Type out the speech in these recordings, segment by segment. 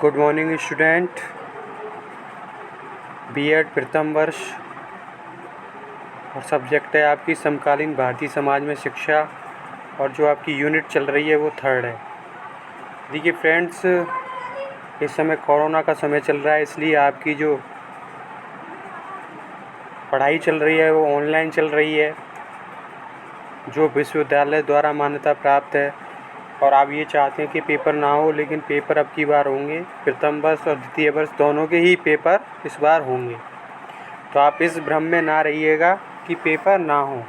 Good morning student, BEd प्रथम वर्ष और सब्जेक्ट है आपकी समकालीन भारतीय समाज में शिक्षा और जो आपकी यूनिट चल रही है वो थर्ड है। देखिए फ्रेंड्स, इस समय कोरोना का समय चल रहा है, इसलिए आपकी जो पढ़ाई चल रही है वो ऑनलाइन चल रही है, जो विश्वविद्यालय द्वारा मान्यता प्राप्त है। और आप ये चाहते हैं कि पेपर ना हो, लेकिन पेपर अब की बार होंगे। प्रथम वर्ष और द्वितीय वर्ष दोनों के ही पेपर इस बार होंगे, तो आप इस भ्रम में ना रहिएगा कि पेपर ना हो।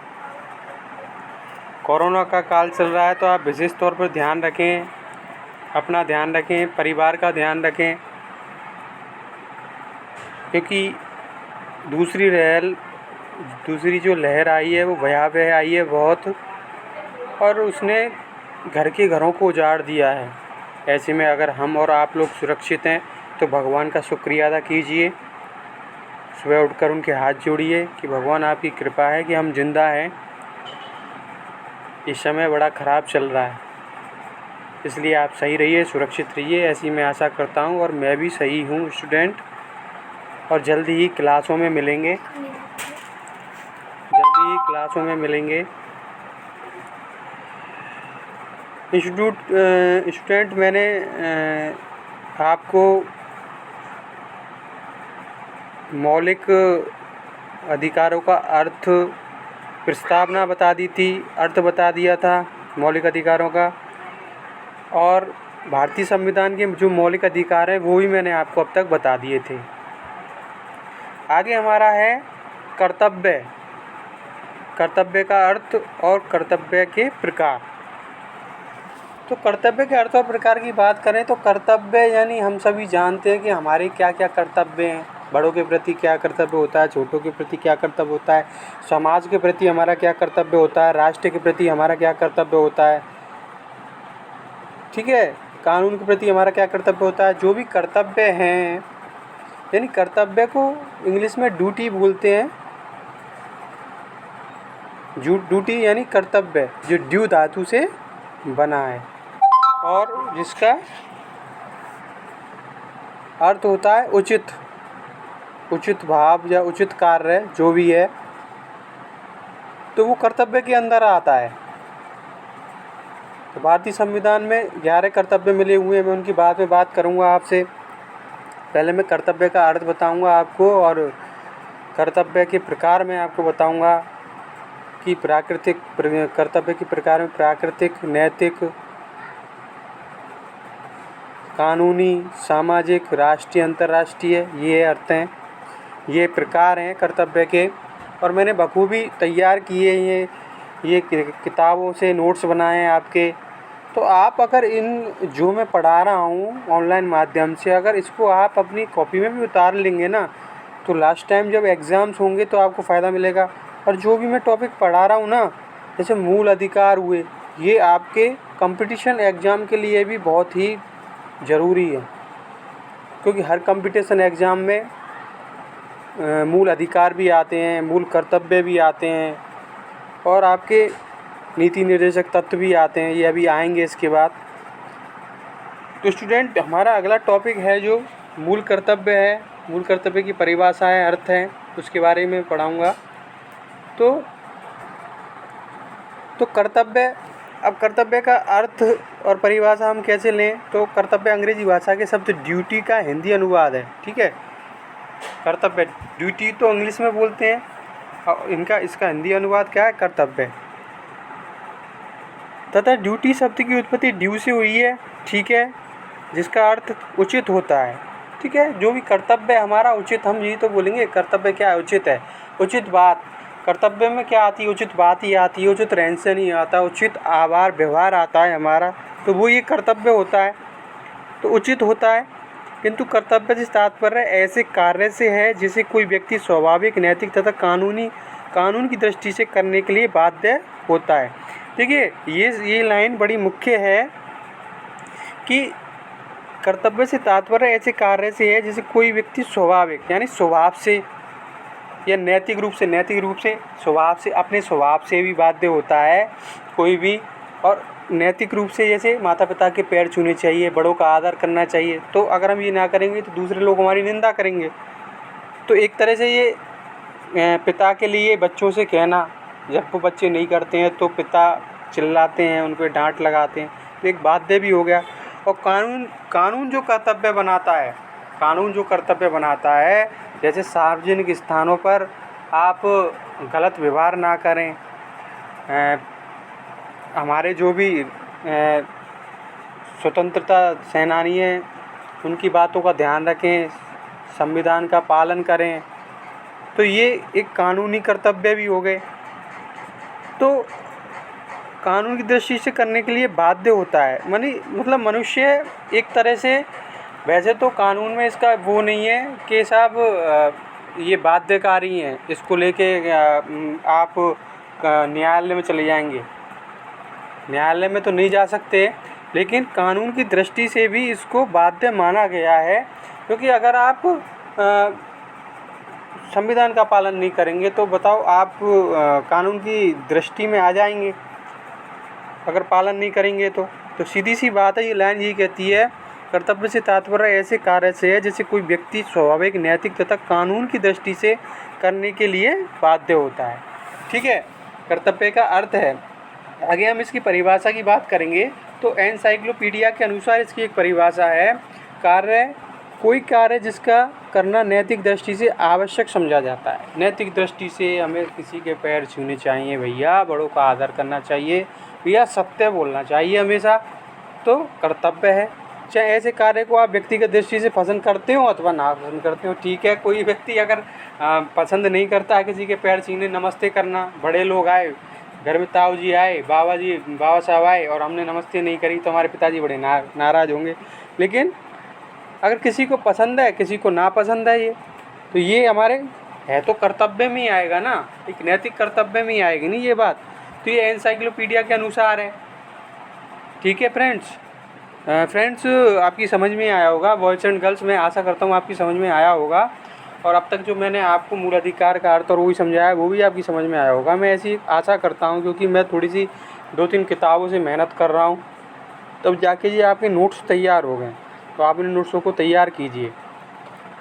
कोरोना का काल चल रहा है, तो आप विशेष तौर पर ध्यान रखें, अपना ध्यान रखें, परिवार का ध्यान रखें, क्योंकि दूसरी जो लहर आई है वो भयावह आई है बहुत, और उसने घरों को उजाड़ दिया है। ऐसे में अगर हम और आप लोग सुरक्षित हैं तो भगवान का शुक्रिया अदा कीजिए। सुबह उठकर उनके हाथ जोड़िए कि भगवान आपकी कृपा है कि हम जिंदा हैं। इस समय बड़ा ख़राब चल रहा है, इसलिए आप सही रहिए, सुरक्षित रहिए, ऐसी मैं आशा करता हूँ। और मैं भी सही हूँ स्टूडेंट, और जल्दी ही क्लासों में मिलेंगे। स्टूडेंट, मैंने आपको मौलिक अधिकारों का अर्थ प्रस्तावना बता दी थी, अर्थ बता दिया था मौलिक अधिकारों का, और भारतीय संविधान के जो मौलिक अधिकार हैं वो भी मैंने आपको अब तक बता दिए थे। आगे हमारा है कर्तव्य का अर्थ और कर्तव्य के प्रकार। तो कर्तव्य के अर्थ और प्रकार की बात करें तो कर्तव्य यानी हम सभी जानते हैं कि हमारे क्या क्या कर्तव्य हैं। बड़ों के प्रति क्या कर्तव्य होता है, छोटों के प्रति क्या कर्तव्य होता है, समाज के प्रति हमारा क्या कर्तव्य होता है, राष्ट्र के प्रति हमारा क्या कर्तव्य होता है, ठीक है, कानून के प्रति हमारा क्या कर्तव्य होता है। जो भी कर्तव्य हैं, यानी कर्तव्य को इंग्लिश में ड्यूटी बोलते हैं। ड्यूटी यानी कर्तव्य, जो ड्यू धातु से बना है और जिसका अर्थ होता है उचित भाव या उचित कार्य, जो भी है, तो वो कर्तव्य के अंदर आता है। तो भारतीय संविधान में 11 कर्तव्य मिले हुए हैं। मैं उनकी बाद में बात करूंगा आपसे। पहले मैं कर्तव्य का अर्थ बताऊंगा आपको, और कर्तव्य के प्रकार में आपको बताऊंगा कि कर्तव्य के प्रकार में प्राकृतिक, नैतिक, कानूनी, सामाजिक, राष्ट्रीय, अंतर्राष्ट्रीय, ये अर्थ हैं, ये प्रकार हैं कर्तव्य के। और मैंने बखूबी तैयार किए ये किताबों से नोट्स बनाए हैं आपके। तो आप अगर इन जो मैं पढ़ा रहा हूँ ऑनलाइन माध्यम से, अगर इसको आप अपनी कॉपी में भी उतार लेंगे ना, तो लास्ट टाइम जब एग्ज़ाम्स होंगे तो आपको फ़ायदा मिलेगा। और जो भी मैं टॉपिक पढ़ा रहा हूँ ना, जैसे मूल अधिकार हुए, ये आपके कंपटीशन एग्ज़ाम के लिए भी बहुत ही ज़रूरी है, क्योंकि हर कंपटीशन एग्ज़ाम में मूल अधिकार भी आते हैं, मूल कर्तव्य भी आते हैं, और आपके नीति निर्देशक तत्व भी आते हैं। ये अभी आएंगे इसके बाद। तो स्टूडेंट, हमारा अगला टॉपिक है जो मूल कर्तव्य है। मूल कर्तव्य की परिभाषा है, अर्थ है, उसके बारे में पढ़ाऊँगा। तो कर्तव्य का अर्थ और परिभाषा हम कैसे लें? तो कर्तव्य अंग्रेजी भाषा के शब्द ड्यूटी का हिंदी अनुवाद है, ठीक है। कर्तव्य, ड्यूटी तो इंग्लिश में बोलते हैं, और इसका हिंदी अनुवाद क्या है? कर्तव्य। तथा ड्यूटी शब्द की उत्पत्ति ड्यू से हुई है, ठीक है, जिसका अर्थ उचित होता है, ठीक है। जो भी कर्तव्य हमारा उचित, हम यही तो बोलेंगे कर्तव्य क्या है? उचित है, उचित बात। कर्तव्य में क्या आती है? उचित बात ही आती है, उचित रहन सहन ही आता है, उचित आचार व्यवहार आता है हमारा, तो वो ये कर्तव्य होता है, तो उचित होता है। किंतु कर्तव्य से तात्पर्य ऐसे कार्य से है जिसे कोई व्यक्ति स्वाभाविक, नैतिक तथा कानून की दृष्टि से करने के लिए बाध्य होता है। देखिए, ये लाइन बड़ी मुख्य है कि कर्तव्य से तात्पर्य ऐसे कार्य से है जिसे कोई व्यक्ति स्वाभाविक यानी स्वभाव से, या नैतिक रूप से स्वभाव से, अपने स्वभाव से भी बाध्य होता है कोई भी और नैतिक रूप से जैसे माता पिता के पैर छूने चाहिए, बड़ों का आदर करना चाहिए। तो अगर हम ये ना करेंगे तो दूसरे लोग हमारी निंदा करेंगे। तो एक तरह से ये पिता के लिए बच्चों से कहना, जब वो बच्चे नहीं करते हैं तो पिता चिल्लाते हैं, उन पे डांट लगाते हैं, तो एक बाध्य भी हो गया। और कानून जो कर्तव्य बनाता है, जैसे सार्वजनिक स्थानों पर आप गलत व्यवहार ना करें, हमारे जो भी स्वतंत्रता सेनानी हैं उनकी बातों का ध्यान रखें, संविधान का पालन करें, तो ये एक कानूनी कर्तव्य भी हो गए। तो कानून की दृष्टि से करने के लिए बाध्य होता है। मतलब मनुष्य एक तरह से, वैसे तो कानून में इसका वो नहीं है कि साहब ये बाध्यकारी हैं, इसको लेके आप न्यायालय में चले जाएंगे, न्यायालय में तो नहीं जा सकते, लेकिन कानून की दृष्टि से भी इसको बाध्य माना गया है। क्योंकि अगर आप संविधान का पालन नहीं करेंगे तो बताओ आप कानून की दृष्टि में आ जाएंगे, अगर पालन नहीं करेंगे तो सीधी सी बात है। ये लाइन यही कहती है, कर्तव्य से तात्पर्य ऐसे कार्य से है जैसे कोई व्यक्ति स्वाभाविक, नैतिक तथा कानून की दृष्टि से करने के लिए बाध्य होता है। ठीक है, कर्तव्य का अर्थ है। आगे हम इसकी परिभाषा की बात करेंगे तो एनसाइक्लोपीडिया के अनुसार इसकी एक परिभाषा है, कोई कार्य जिसका करना नैतिक दृष्टि से आवश्यक समझा जाता है। नैतिक दृष्टि से हमें किसी के पैर छूने चाहिए भैया, बड़ों का आदर करना चाहिए भैया, सत्य बोलना चाहिए हमेशा, तो कर्तव्य है। चाहे ऐसे कार्य को आप व्यक्तिगत दृष्टि से पसंद करते हो अथवा ना पसंद करते हो, ठीक है। कोई व्यक्ति अगर पसंद नहीं करता है किसी के पैर छूने, नमस्ते करना, बड़े लोग आए घर में, ताऊ जी आए, बाबा साहब आए और हमने नमस्ते नहीं करी तो हमारे पिताजी बड़े नाराज़ होंगे। लेकिन अगर किसी को पसंद है, किसी को नापसंद है ये, तो ये हमारे है तो कर्तव्य में ही आएगा ना, एक नैतिक कर्तव्य में ही आएगी नहीं ये बात। तो ये एनसाइक्लोपीडिया के अनुसार है। ठीक है फ्रेंड्स, आपकी समझ में आया होगा। बॉयज़ एंड गर्ल्स, मैं आशा करता हूँ आपकी समझ में आया होगा। और अब तक जो मैंने आपको मूल अधिकार का अर्थ और वही समझाया वो भी आपकी समझ में आया होगा, मैं ऐसी आशा करता हूँ। क्योंकि मैं थोड़ी सी 2-3 किताबों से मेहनत कर रहा हूँ, तब जाके ये आपके नोट्स तैयार हो गए। तो आप इन नोट्सों को तैयार कीजिए।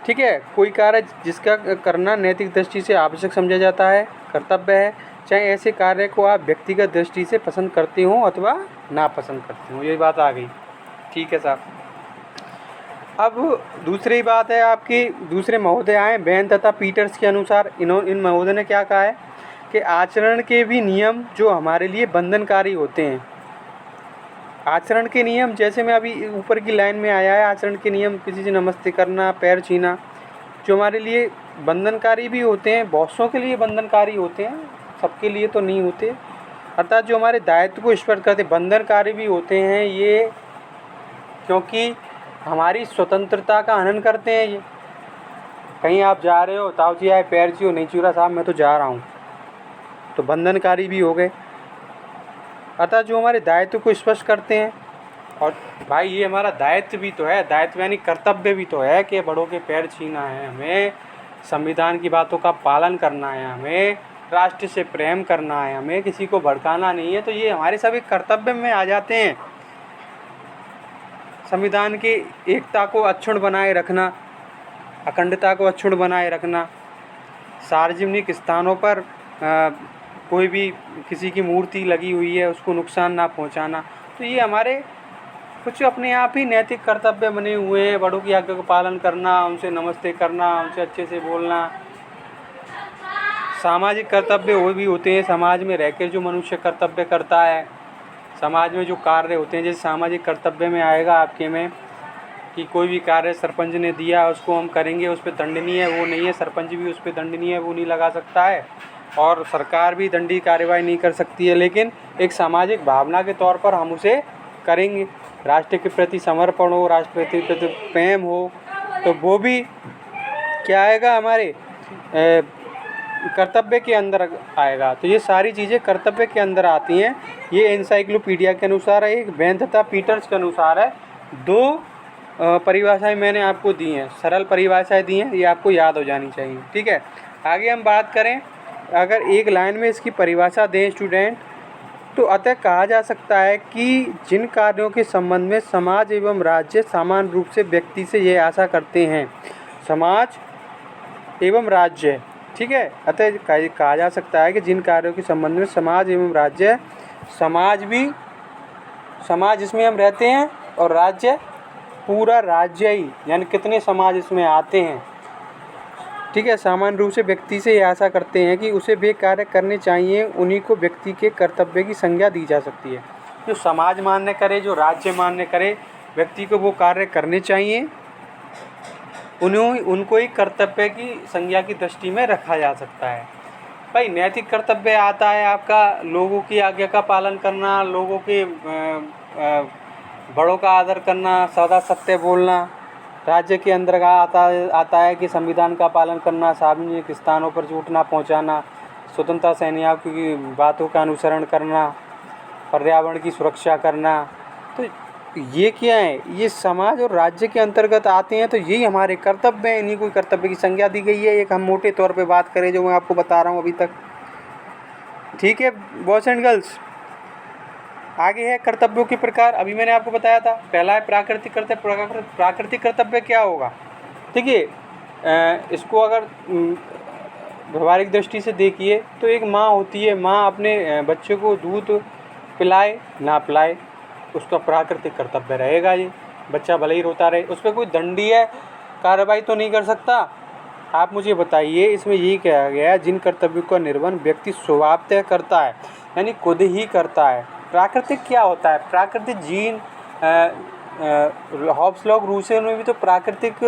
ठीक है, कोई कार्य जिसका करना नैतिक दृष्टि से आवश्यक समझा जाता है, कर्तव्य है। चाहे ऐसे कार्य को आप व्यक्तिगत दृष्टि से पसंद करते हो अथवा नापसंद करते हो, ये बात आ गई। ठीक है साहब। अब दूसरी बात है आपकी, दूसरे महोदय आए बेन तथा पीटर्स के अनुसार, इन महोदय ने क्या कहा है कि आचरण के भी नियम जो हमारे लिए बंधनकारी होते हैं। आचरण के नियम, जैसे मैं अभी ऊपर की लाइन में आया है, आचरण के नियम किसी से नमस्ते करना, पैर छूना, जो हमारे लिए बंधनकारी भी होते हैं, बहुत सौ के लिए बंधनकारी होते हैं, सबके लिए तो नहीं होते। अर्थात जो हमारे दायित्व को स्पष्ट करते बंधनकारी भी होते हैं ये, क्योंकि हमारी स्वतंत्रता का हनन करते हैं ये। कहीं आप जा रहे हो, ताऊ जी आए, पैर छूओ, नहीं छू रहा साहब मैं तो जा रहा हूँ, तो बंधनकारी भी हो गए। अतः जो हमारे दायित्व को स्पष्ट करते हैं, और भाई ये हमारा दायित्व भी तो है, दायित्व यानी कर्तव्य भी तो है कि बड़ों के पैर छूना है हमें, संविधान की बातों का पालन करना है हमें, राष्ट्र से प्रेम करना है हमें, किसी को भड़काना नहीं है। तो ये हमारे सभी कर्तव्य में आ जाते हैं। संविधान की एकता को अक्षुण्ण बनाए रखना, अखंडता को अक्षुण्ण बनाए रखना, सार्वजनिक स्थानों पर कोई भी किसी की मूर्ति लगी हुई है उसको नुकसान ना पहुंचाना, तो ये हमारे कुछ अपने आप ही नैतिक कर्तव्य बने हुए हैं। बड़ों की आज्ञा का पालन करना, उनसे नमस्ते करना, उनसे अच्छे से बोलना। सामाजिक कर्तव्य वो भी होते हैं, समाज में रहकर जो मनुष्य कर्तव्य करता है, समाज में जो कार्य होते हैं, जैसे सामाजिक कर्तव्य में आएगा आपके में कि कोई भी कार्य सरपंच ने दिया उसको हम करेंगे, उस पर दंडनीय है वो नहीं है, सरपंच भी उस पर दंडनीय है वो नहीं लगा सकता है, और सरकार भी दंडनीय कार्रवाई नहीं कर सकती है, लेकिन एक सामाजिक भावना के तौर पर हम उसे करेंगे। राष्ट्र के प्रति समर्पण हो, राष्ट्र के प्रति प्रेम हो, तो वो भी क्या आएगा, हमारे कर्तव्य के अंदर आएगा। तो ये सारी चीज़ें कर्तव्य के अंदर आती हैं। ये एनसाइक्लोपीडिया के अनुसार है, एक बेन तथा पीटर्स के अनुसार है। 2 परिभाषाएं मैंने आपको दी हैं, सरल परिभाषाएं दी हैं, ये आपको याद हो जानी चाहिए। ठीक है, आगे हम बात करें, अगर एक लाइन में इसकी परिभाषा दें स्टूडेंट, तो अतः कहा जा सकता है कि जिन कार्यों के संबंध में समाज एवं राज्य समान रूप से व्यक्ति से यह आशा करते हैं, समाज एवं राज्य, ठीक है। अतः कहा जा सकता है कि जिन कार्यों के संबंध में समाज एवं राज्य, समाज जिसमें हम रहते हैं और राज्य पूरा राज्य ही, यानी कितने समाज इसमें आते हैं, ठीक है, सामान्य रूप से व्यक्ति से यह आशा करते हैं कि उसे वे कार्य करने चाहिए, उन्हीं को व्यक्ति के कर्तव्य की संज्ञा दी जा सकती है। जो समाज मान्य करे, जो राज्य मान्य करे, व्यक्ति को वो कार्य करने चाहिए, उनको ही कर्तव्य की संज्ञा की दृष्टि में रखा जा सकता है। भाई नैतिक कर्तव्य आता है आपका लोगों की आज्ञा का पालन करना, लोगों के बड़ों का आदर करना, सदा सत्य बोलना। राज्य के अंदर आता है कि संविधान का पालन करना, सार्वजनिक स्थानों पर झूठ ना पहुँचाना, स्वतंत्रता सेनानियों की बातों का अनुसरण करना, पर्यावरण की सुरक्षा करना। तो ये क्या है, ये समाज और राज्य के अंतर्गत आते हैं, तो यही हमारे कर्तव्य हैं। इन्हीं को कर्तव्य की संज्ञा दी गई है। एक हम मोटे तौर पे बात करें जो मैं आपको बता रहा हूँ अभी तक, ठीक है बॉयज एंड गर्ल्स। आगे है कर्तव्यों के प्रकार। अभी मैंने आपको बताया था, पहला है प्राकृतिक कर्तव्य। प्राकृतिक कर्तव्य क्या होगा, देखिए इसको अगर व्यवहारिक दृष्टि से देखिए तो एक माँ होती है, माँ अपने बच्चे को दूध पिलाए ना पिलाए, उसका प्राकृतिक कर्तव्य रहेगा। ये बच्चा भले ही रोता रहे, उस पर कोई दंडीय कार्रवाई तो नहीं कर सकता। आप मुझे बताइए, इसमें यही कहा गया है जिन कर्तव्यों का निर्वहन व्यक्ति स्वभावतः करता है, यानी खुद ही करता है। प्राकृतिक क्या होता है, प्राकृतिक जीन हॉब्स लॉ रूसे में भी तो प्राकृतिक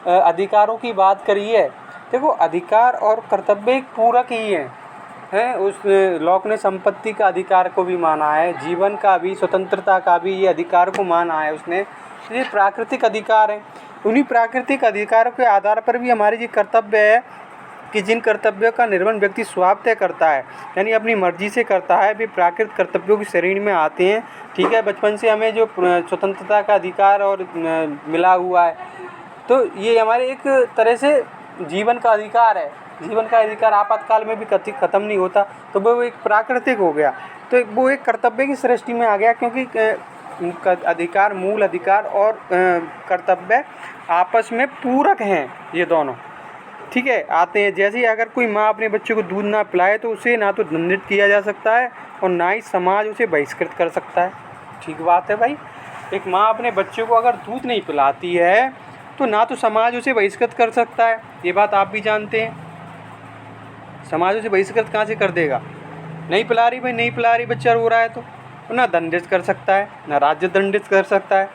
अधिकारों की बात करी है। देखो अधिकार और कर्तव्य एक पूरक ही हैं। उस लॉक ने संपत्ति का अधिकार को भी माना है, जीवन का भी, स्वतंत्रता का भी ये अधिकार को माना है उसने। ये प्राकृतिक अधिकार हैं। उन्हीं प्राकृतिक अधिकारों के आधार पर भी हमारे ये कर्तव्य है कि जिन कर्तव्यों का निर्वहन व्यक्ति स्वभावतः करता है, यानी अपनी मर्जी से करता है, वे प्राकृतिक कर्तव्यों की श्रेणी में आते हैं। ठीक है, बचपन से हमें जो स्वतंत्रता का अधिकार और मिला हुआ है, तो ये हमारे एक तरह से जीवन का अधिकार है। जीवन का अधिकार आपातकाल में भी खत्म नहीं होता, तो वो एक प्राकृतिक हो गया, तो वो एक कर्तव्य की सृष्टि में आ गया, क्योंकि अधिकार, मूल अधिकार और कर्तव्य आपस में पूरक हैं ये दोनों। ठीक है, आते हैं। जैसे ही अगर कोई माँ अपने बच्चे को दूध ना पिलाए तो उसे ना तो दंडित किया जा सकता है और ना ही समाज उसे बहिष्कृत कर सकता है। ठीक बात है भाई, एक माँ अपने बच्चे को अगर दूध नहीं पिलाती है तो ना तो समाज उसे बहिष्कृत कर सकता है, ये बात आप भी जानते हैं। समाज उसे बहिष्कृत कहाँ से कर देगा, नहीं पिला रही भाई, नहीं पिला रही, बच्चा रो रहा है तो ना दंडित कर सकता है, ना राज्य दंडित कर सकता है,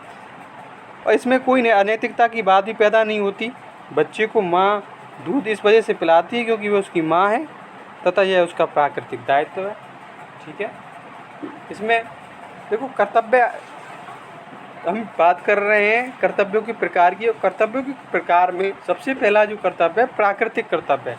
और इसमें कोई अनैतिकता की बात भी पैदा नहीं होती। बच्चे को माँ दूध इस वजह से पिलाती है क्योंकि वह उसकी माँ है तथा यह उसका प्राकृतिक दायित्व है। ठीक है, इसमें देखो कर्तव्य, हम बात कर रहे हैं कर्तव्यों के प्रकार की, और कर्तव्यों के प्रकार में सबसे पहला जो कर्तव्य है प्राकृतिक कर्तव्य है।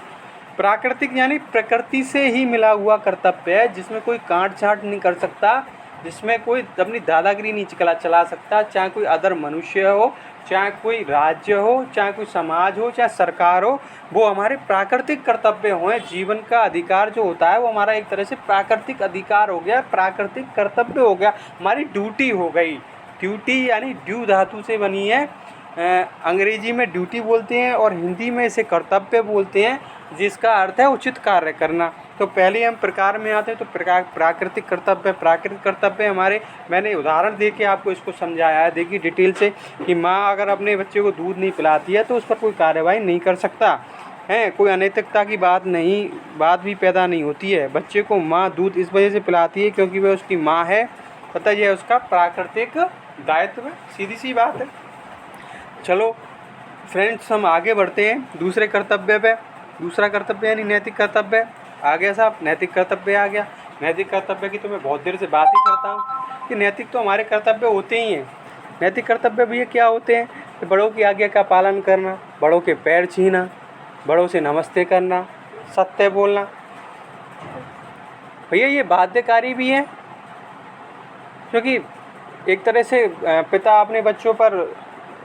प्राकृतिक यानी प्रकृति से ही मिला हुआ कर्तव्य है, जिसमें कोई काट छांट नहीं कर सकता, जिसमें कोई अपनी दादागिरी नहीं चला सकता, चाहे कोई अदर मनुष्य हो, चाहे कोई राज्य हो, चाहे कोई समाज हो, चाहे सरकार हो, वो हमारे प्राकृतिक कर्तव्य हों। जीवन का अधिकार जो होता है वो हमारा एक तरह से प्राकृतिक अधिकार हो गया, प्राकृतिक कर्तव्य हो गया, हमारी ड्यूटी हो गई। ड्यूटी यानी ड्यू धातु से बनी है, अंग्रेजी में ड्यूटी बोलते हैं और हिंदी में इसे कर्तव्य बोलते हैं, जिसका अर्थ है उचित कार्य करना। तो पहले हम प्रकार में आते हैं, तो प्राकृतिक कर्तव्य हमारे, मैंने उदाहरण दे के आपको इसको समझाया है, देखिए डिटेल से, कि माँ अगर अपने बच्चे को दूध नहीं पिलाती है तो उस पर कोई कार्रवाई नहीं कर सकता है, कोई अनैतिकता की बात भी पैदा नहीं होती है। बच्चे को माँ दूध इस वजह से पिलाती है क्योंकि वह उसकी माँ है, पता यह उसका प्राकृतिक दायित्व है, सीधी सी बात है। चलो फ्रेंड्स, हम आगे बढ़ते हैं दूसरे कर्तव्य पे। दूसरा कर्तव्य यानी नैतिक कर्तव्य आ गया साहब, नैतिक कर्तव्य आ गया। नैतिक कर्तव्य की तो मैं बहुत देर से बात ही करता हूँ कि नैतिक तो हमारे कर्तव्य होते ही हैं। नैतिक कर्तव्य भैया क्या होते हैं, कि बड़ों की आज्ञा का पालन करना, बड़ों के पैर छूना, बड़ों से नमस्ते करना, सत्य बोलना। भैया ये बाध्यकारी भी है, क्योंकि एक तरह से पिता अपने बच्चों पर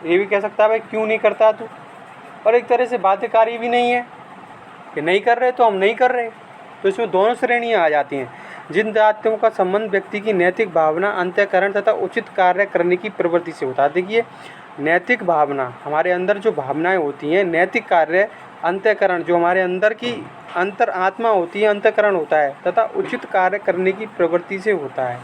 ये भी कह सकता है भाई क्यों नहीं करता तू, और एक तरह से बाध्यकारी भी नहीं है कि नहीं कर रहे तो हम नहीं कर रहे, तो इसमें दोनों श्रेणियाँ आ जाती हैं। जिन दायित्वों का संबंध व्यक्ति की नैतिक भावना, अंतःकरण तथा उचित कार्य करने की प्रवृत्ति से होता है। देखिए, नैतिक भावना, हमारे अंदर जो भावनाएं होती हैं, नैतिक कार्य, अंतःकरण जो हमारे अंदर की अंतर आत्मा होती है, अंतःकरण होता है, तथा उचित कार्य करने की प्रवृत्ति से होता है।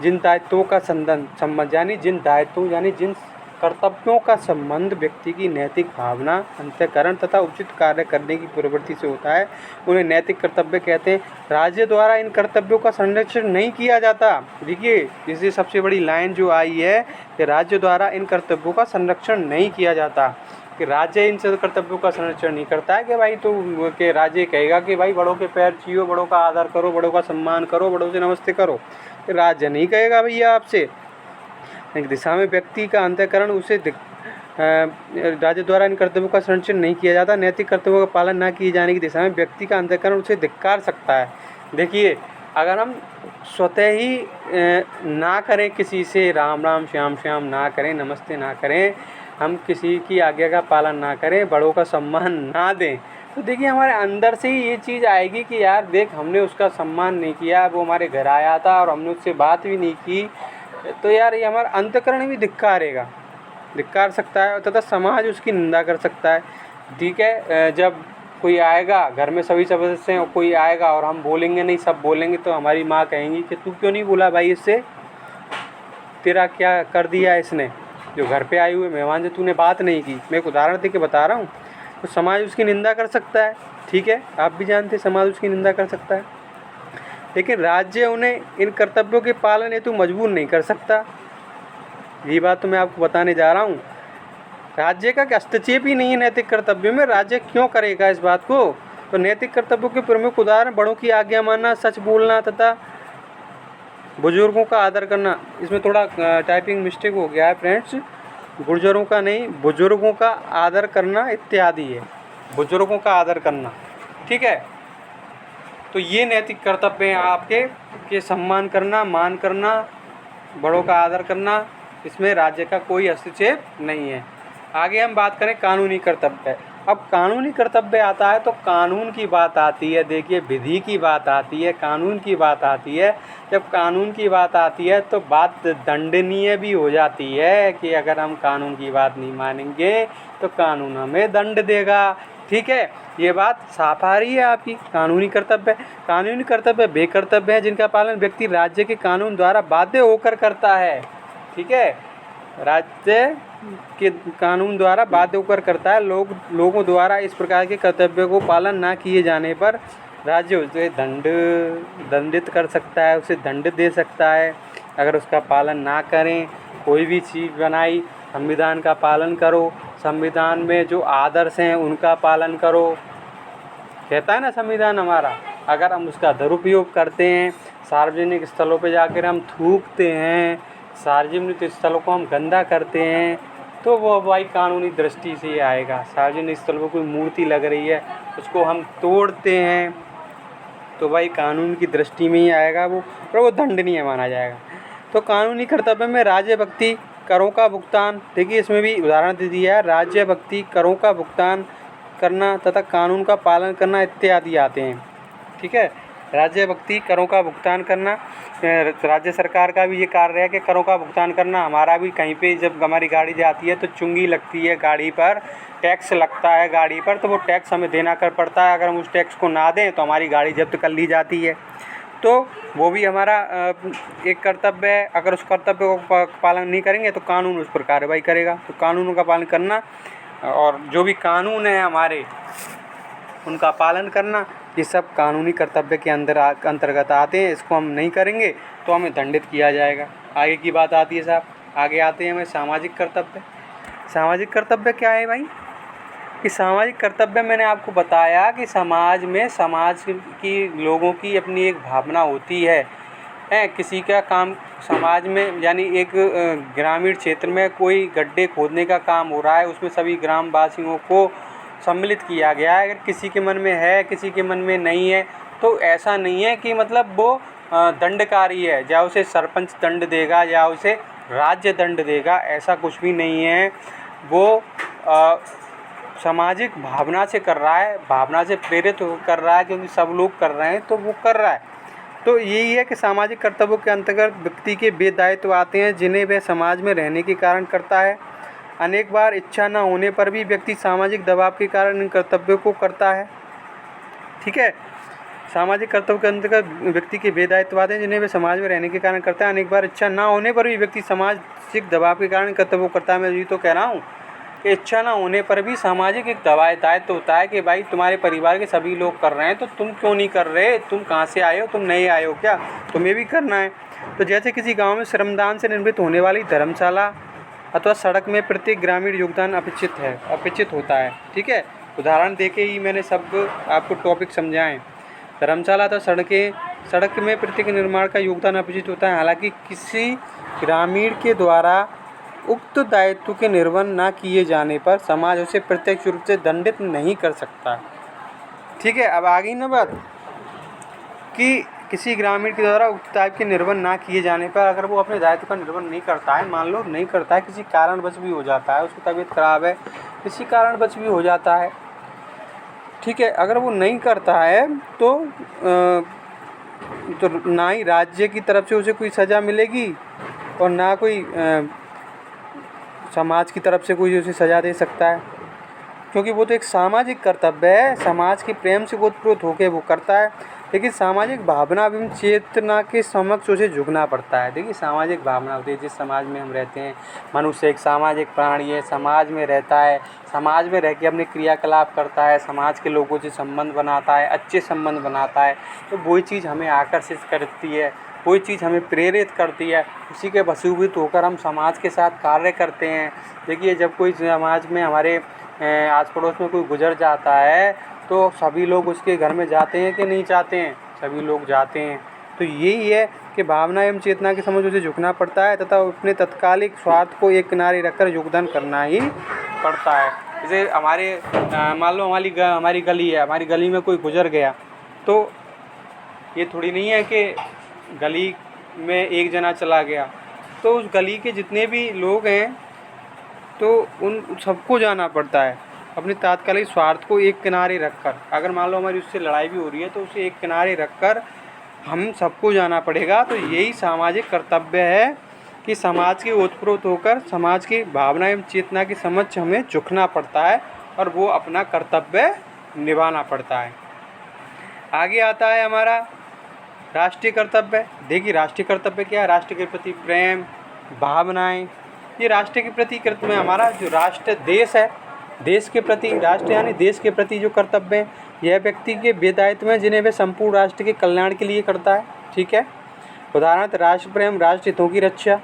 जिन दायित्वों का संबंध यानी जिन कर्तव्यों का संबंध व्यक्ति की नैतिक भावना, अंतःकरण तथा उचित कार्य करने की प्रवृत्ति से होता है, उन्हें नैतिक कर्तव्य कहते हैं। राज्य द्वारा इन कर्तव्यों का संरक्षण नहीं किया जाता। देखिए, इससे सबसे बड़ी लाइन जो आई है कि राज्य द्वारा इन कर्तव्यों का संरक्षण नहीं किया जाता, कि राज्य इन कर्तव्यों का संरक्षण नहीं करता है। कि भाई तो कि राज्य कहेगा कि भाई बड़ों के पैर छुओ, बड़ों का आदर करो, बड़ों का सम्मान करो, बड़ों से नमस्ते करो, राज्य नहीं कहेगा भैया आपसे। एक दिशा में व्यक्ति का अंतःकरण उसे राज्य द्वारा इन कर्तव्यों का संरक्षण नहीं किया जाता। नैतिक कर्तव्यों का पालन न किए जाने की दिशा में व्यक्ति का अंतःकरण उसे धिक्कार सकता है। देखिए, अगर हम स्वतः ही ना करें, किसी से राम राम श्याम श्याम ना करें, नमस्ते ना करें, हम किसी की आज्ञा का पालन ना करें, बड़ों का सम्मान ना दें, तो देखिए हमारे अंदर से ही ये चीज़ आएगी कि यार देख, हमने उसका सम्मान नहीं किया, वो हमारे घर आया था और हमने उससे बात भी नहीं की, तो यार ये हमारा अंतःकरण भी धिक्कार सकता है, तथा समाज उसकी निंदा कर सकता है। ठीक है, जब कोई आएगा, घर में सभी सदस्य हैं, कोई आएगा और हम बोलेंगे नहीं, सब बोलेंगे, तो हमारी माँ कहेंगी कि तू क्यों नहीं बोला भाई इससे, तेरा क्या कर दिया इसने, जो घर पे आए हुए मेहमान से तूने बात नहीं की। मैं एक उदाहरण दे के बता रहा हूँ। तो समाज उसकी निंदा कर सकता है। ठीक है, आप भी जानते हैं समाज उसकी निंदा कर सकता है, लेकिन राज्य उन्हें इन कर्तव्यों के पालन हेतु मजबूर नहीं कर सकता। ये बात तो मैं आपको बताने जा रहा हूँ। राज्य का हस्तक्षेप ही नहीं है नैतिक कर्तव्यों में, राज्य क्यों करेगा इस बात को। तो नैतिक कर्तव्यों के प्रमुख उदाहरण बड़ों की आज्ञा मानना, सच बोलना तथा बुजुर्गों का आदर करना। इसमें थोड़ा टाइपिंग मिस्टेक हो गया है फ्रेंड्स, बुजुर्गों का नहीं, बुजुर्गों का आदर करना इत्यादि है, बुजुर्गों का आदर करना। ठीक है, तो ये नैतिक कर्तव्य हैं आपके, कि सम्मान करना, मान करना, बड़ों का आदर करना, इसमें राज्य का कोई हस्तक्षेप नहीं है। आगे हम बात करें कानूनी कर्तव्य। अब कानूनी कर्तव्य आता है तो कानून की बात आती है। देखिए, विधि की बात आती है, कानून की बात आती है। जब कानून की बात आती है तो बात दंडनीय भी हो जाती है, कि अगर हम कानून की बात नहीं मानेंगे तो कानून हमें दंड देगा। ठीक है, ये बात साफ आ रही है आपकी। कानूनी कर्तव्य वे कर्तव्य हैं जिनका पालन व्यक्ति राज्य के कानून द्वारा बाध्य होकर करता है। ठीक है, राज्य के कानून द्वारा बाध्य होकर करता है। लोगों द्वारा इस प्रकार के कर्तव्यों को पालन ना किए जाने पर राज्य उसे दंडित कर सकता है, उसे दंड दे सकता है। अगर उसका पालन ना करें, कोई भी चीज़ बनाई, संविधान का पालन करो, संविधान में जो आदर्श हैं उनका पालन करो, कहता है ना संविधान हमारा। अगर हम उसका दुरुपयोग करते हैं, सार्वजनिक स्थलों पर जाकर हम थूकते हैं, सार्वजनिक स्थलों को हम गंदा करते हैं, तो वो भाई कानूनी दृष्टि से ही आएगा। सार्वजनिक स्थलों पर कोई मूर्ति लग रही है, उसको हम तोड़ते हैं, तो भाई कानून की दृष्टि में ही आएगा वो, और वो दंडनीय माना जाएगा। तो कानूनी कर्तव्य में राज्य भक्ति, करों का भुगतान, देखिए इसमें भी उदाहरण दे दिया है, राज्य भक्ति, करों का भुगतान करना तथा कानून का पालन करना इत्यादि आते हैं। ठीक है, राज्य भक्ति, करों का भुगतान करना, राज्य सरकार का भी ये कार्य है कि करों का भुगतान करना। हमारा भी कहीं पे जब हमारी गाड़ी जाती है तो चुंगी लगती है गाड़ी पर, टैक्स लगता है गाड़ी पर, तो वो टैक्स हमें देना कर पड़ता है। अगर हम उस टैक्स को ना दें तो हमारी गाड़ी जब्त कर ली जाती है। तो वो भी हमारा एक कर्तव्य है। अगर उस कर्तव्य को पालन नहीं करेंगे तो कानून उस पर कार्रवाई करेगा। तो कानूनों का पालन करना, और जो भी कानून है हमारे उनका पालन करना, ये सब कानूनी कर्तव्य के अंतर्गत आते हैं। इसको हम नहीं करेंगे तो हमें दंडित किया जाएगा। आगे की बात आती है साहब, आगे आते हैं हमें सामाजिक कर्तव्य। सामाजिक कर्तव्य क्या है भाई? कि सामाजिक कर्तव्य मैंने आपको बताया कि समाज में, समाज की लोगों की अपनी एक भावना होती है। किसी का काम समाज में, यानी एक ग्रामीण क्षेत्र में कोई गड्ढे खोदने का काम हो रहा है, उसमें सभी ग्रामवासियों को सम्मिलित किया गया है। अगर किसी के मन में है, किसी के मन में नहीं है, तो ऐसा नहीं है कि मतलब वो दंडकारी है, या उसे सरपंच दंड देगा या उसे राज्य दंड देगा, ऐसा कुछ भी नहीं है। वो सामाजिक भावना से कर रहा है, भावना से प्रेरित कर रहा है, क्योंकि सब लोग कर रहे हैं तो वो कर रहा है। तो यही है कि सामाजिक कर्तव्यों के अंतर्गत व्यक्ति के वे दायित्व आते हैं जिन्हें वह समाज में रहने के कारण करता है। अनेक बार इच्छा न होने पर भी व्यक्ति सामाजिक दबाव के कारण इन कर्तव्यों को करता है। ठीक है, सामाजिक कर्तव्य के अंतर्गत व्यक्ति के वे दायित्व आते हैं जिन्हें वे समाज में रहने के कारण करता है। अनेक बार इच्छा न होने पर भी व्यक्ति सामाजिक दबाव के कारण कर्तव्य करता है। मैं ये तो कह रहा हूँ कि इच्छा न होने पर भी सामाजिक एक दायित्व होता है कि भाई तुम्हारे परिवार के सभी लोग कर रहे हैं तो तुम क्यों नहीं कर रहे, तुम कहाँ से आए हो, तुम नहीं आए हो क्या, तुम्हें भी करना है। तो जैसे किसी गांव में श्रमदान से निर्मित होने वाली धर्मशाला अथवा सड़क में प्रत्येक ग्रामीण योगदान अपेक्षित होता है। ठीक है, उदाहरण देके ही मैंने सब आपको टॉपिक समझाएं। धर्मशाला अथवा सड़क में प्रत्येक निर्माण का योगदान अपेक्षित होता है। हालांकि किसी ग्रामीण के द्वारा उक्त दायित्व के निर्वहन न किए जाने पर समाज उसे प्रत्यक्ष रूप से दंडित नहीं कर सकता। ठीक है, अब आ गई ना बात कि किसी ग्रामीण के द्वारा उक्त दायित्व के निर्वहन न किए जाने पर अगर वो अपने दायित्व का निर्वहन नहीं करता है, मान लो नहीं करता है, किसी कारणवश भी हो जाता है, उसकी तबीयत खराब है, किसी कारणवश भी हो जाता है, ठीक है, अगर वो नहीं करता है तो ना ही राज्य की तरफ से उसे कोई सज़ा मिलेगी और ना कोई समाज की तरफ से कोई उसे सज़ा दे सकता है, क्योंकि वो तो एक सामाजिक कर्तव्य है, समाज के प्रेम से ओतप्रोत होकर वो करता है। लेकिन सामाजिक भावना एवं चेतना के समक्ष उसे झुकना पड़ता है। देखिए, सामाजिक भावना होती है, जिस समाज में हम रहते हैं, मनुष्य एक सामाजिक प्राणी है, समाज में रहता है, समाज में रह के अपने क्रियाकलाप करता है, समाज के लोगों से संबंध बनाता है, अच्छे संबंध बनाता है, तो वही चीज़ हमें आकर्षित करती है, कोई चीज़ हमें प्रेरित करती है, उसी के वशीभूत होकर हम समाज के साथ कार्य करते हैं। देखिए, जब कोई समाज में हमारे आस पड़ोस में कोई गुजर जाता है तो सभी लोग उसके घर में जाते हैं कि नहीं जाते हैं, सभी लोग जाते हैं। तो यही है कि भावना एवं चेतना के समझ उसे झुकना पड़ता है तथा अपने तत्कालिक स्वार्थ को एक किनारे रखकर योगदान करना ही पड़ता है। जैसे मान लो हमारी गली है, हमारी गली में कोई गुजर गया, तो ये थोड़ी नहीं है कि गली में एक जना चला गया, तो उस गली के जितने भी लोग हैं तो उन सबको जाना पड़ता है, अपने तात्कालिक स्वार्थ को एक किनारे रखकर। अगर मान लो हमारी उससे लड़ाई भी हो रही है तो उसे एक किनारे रखकर हम सबको जाना पड़ेगा। तो यही सामाजिक कर्तव्य है कि समाज के ओतप्रोत होकर समाज की भावना एवं चेतना के समक्ष हमें झुकना पड़ता है और वो अपना कर्तव्य निभाना पड़ता है। आगे आता है हमारा राष्ट्रीय कर्तव्य। देखिए, राष्ट्रीय कर्तव्य क्या है? राष्ट्र के प्रति प्रेम, भावनाएं, ये राष्ट्र के प्रति में हमारा जो राष्ट्र देश है, देश के प्रति, राष्ट्र यानी देश के प्रति जो कर्तव्य है, यह व्यक्ति के वे दायित्व हैं जिन्हें वह संपूर्ण राष्ट्र के कल्याण के लिए करता है। ठीक है, उदाहरण राष्ट्र प्रेम, राष्ट्र हितों की रक्षा,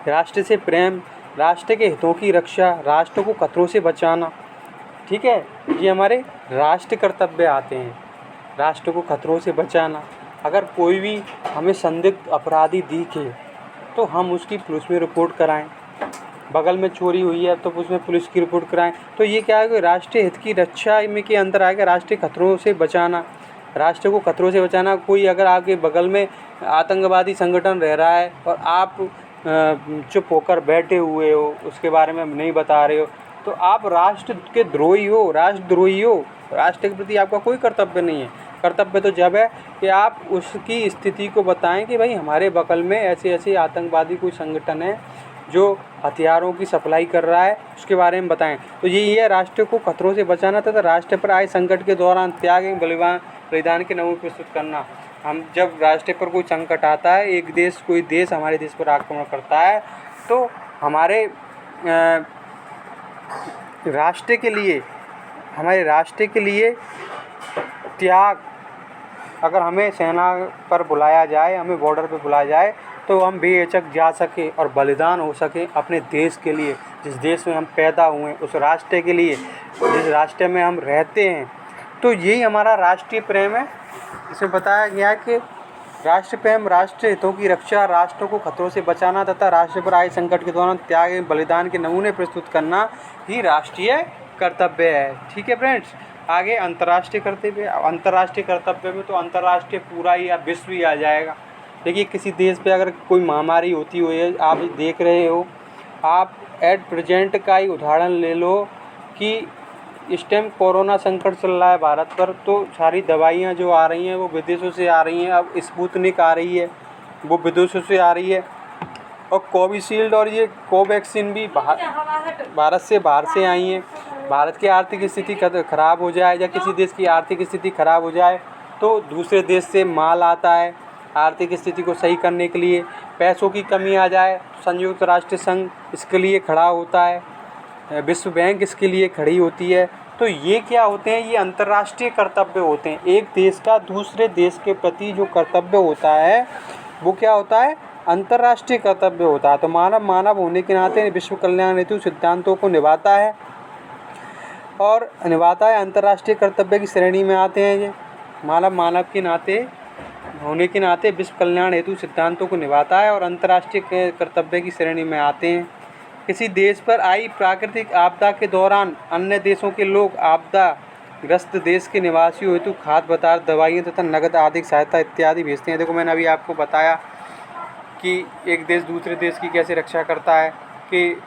राष्ट्र से प्रेम, राष्ट्र के हितों की रक्षा, राष्ट्र को खतरों से बचाना। ठीक है, ये हमारे राष्ट्र कर्तव्य आते हैं, राष्ट्र को खतरों से बचाना। अगर कोई भी हमें संदिग्ध अपराधी दिखे तो हम उसकी पुलिस में रिपोर्ट कराएं, बगल में चोरी हुई है तो उसमें पुलिस की रिपोर्ट कराएं। तो ये क्या है कि राष्ट्रीय हित की रक्षा में के अंदर आएगा राष्ट्रीय खतरों से बचाना, राष्ट्र को खतरों से बचाना। कोई अगर आपके बगल में आतंकवादी संगठन रह रहा है और आप चुप होकर बैठे हुए हो, उसके बारे में नहीं बता रहे हो, तो आप राष्ट्र के द्रोही हो, राष्ट्रद्रोही हो। राष्ट्र के प्रति आपका कोई कर्तव्य नहीं है। कर्तव्य तो जब है कि आप उसकी स्थिति को बताएं कि भाई हमारे बगल में ऐसे ऐसे आतंकवादी कोई संगठन है जो हथियारों की सप्लाई कर रहा है, उसके बारे में बताएं। तो यही है राष्ट्र को खतरों से बचाना तथा राष्ट्र पर आए संकट के दौरान त्याग एवं बलिदान के नमूने प्रस्तुत करना। हम जब राष्ट्र पर कोई संकट आता है, कोई देश हमारे देश पर आक्रमण करता है, तो हमारे राष्ट्र के लिए, हमारे राष्ट्र के लिए त्याग, अगर हमें सेना पर बुलाया जाए, हमें बॉर्डर पर बुलाया जाए, तो हम बेहिचक जा सके और बलिदान हो सके अपने देश के लिए, जिस देश में हम पैदा हुए, उस राष्ट्र के लिए, जिस राष्ट्र में हम रहते हैं। तो यही हमारा राष्ट्रीय प्रेम है। इसमें बताया गया है कि राष्ट्र प्रेम, राष्ट्र हितों की रक्षा, राष्ट्र को खतरों से बचाना तथा राष्ट्र पर आए संकट के दौरान त्याग एवं बलिदान के नमूने प्रस्तुत करना ही राष्ट्रीय कर्तव्य है। ठीक है फ्रेंड्स, आगे अंतर्राष्ट्रीय कर्तव्य। अंतर्राष्ट्रीय कर्तव्य में तो अंतर्राष्ट्रीय पूरा ही विश्व ही आ जाएगा। देखिए, किसी देश पे अगर कोई महामारी होती हुई है, आप देख रहे हो, आप एट प्रेजेंट का ही उदाहरण ले लो कि इस टाइम कोरोना संकट चल रहा है भारत पर, तो सारी दवाइयाँ जो आ रही हैं वो विदेशों से आ रही हैं। अब स्पुतनिक आ रही है, वो विदेशों से आ रही है, और कोविशील्ड और ये कोवैक्सीन भी भारत से बाहर से आई हैं। भारत की आर्थिक स्थिति खराब हो जाए या किसी देश की आर्थिक स्थिति खराब हो जाए तो दूसरे देश से माल आता है आर्थिक स्थिति को सही करने के लिए। पैसों की कमी आ जाए, संयुक्त राष्ट्र संघ इसके लिए खड़ा होता है, विश्व बैंक इसके लिए खड़ी होती है। तो ये क्या होते हैं, ये अंतर्राष्ट्रीय कर्तव्य होते हैं। एक देश का दूसरे देश के प्रति जो कर्तव्य होता है वो क्या होता है, अंतर्राष्ट्रीय कर्तव्य होता है। तो मानव होने के नाते विश्व कल्याण हेतु सिद्धांतों को निभाता है और अंतर्राष्ट्रीय कर्तव्य की श्रेणी में आते हैं। ये मानव के नाते होने के नाते विश्व कल्याण हेतु सिद्धांतों को निभाता है और अंतर्राष्ट्रीय कर्तव्य की श्रेणी में आते हैं। किसी देश पर आई प्राकृतिक आपदा के दौरान अन्य देशों के लोग आपदा ग्रस्त देश के निवासियों हेतु खाद्य पदार्थ, दवाइयाँ तथा नगद आर्थिक सहायता इत्यादि भेजते हैं। देखो, मैंने अभी आपको बताया कि एक देश दूसरे देश की कैसे रक्षा करता है, कि